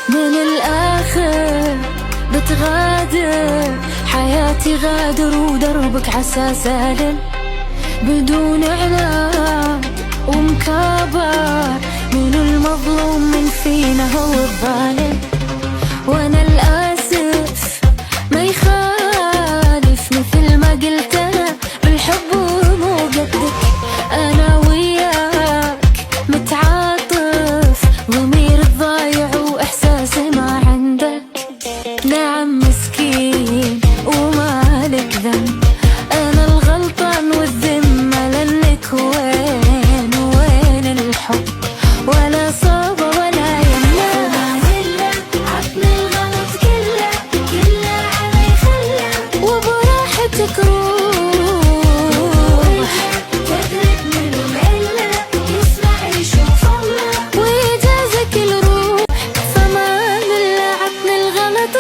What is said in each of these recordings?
من الآخر بتغادر حياتي غادر ودربك عسى سالم بدون عناد ومكابر. من المظلوم من فينا هو الظالم، وانا الآسف ما يخالف مثل ما قلت بالحب مو قدك. انا وياك متعاطف ضمير الضايع واحساسي ما عندك. نعم مسكين ومالك ذنب، انا الغلطان والذمة لانك وين الحب ولا صاب ولا يمنع. عطني الغلط كله علي خله وبراحتك روح. تدرك من العلة يسمع يشوف الله ويجازك الروح. فما بالله عطني الغلط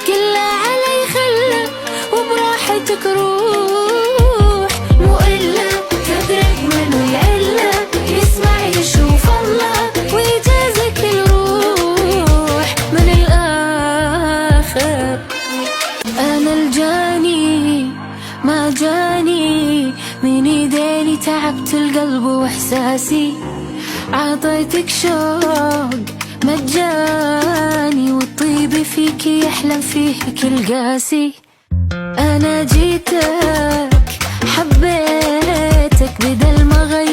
كله علي خله وبراحتك روح. مو إلا تدرك من العلة يسمع يشوف الله ويجازك الروح. من الآخر أنا الجاني ما جاني من ايديني، تعبت القلب واحساسي عطيتك شوق مجاني، والطيب فيك يحلم فيه كل قاسي. انا جيتك حبيتك بدل ما غيرت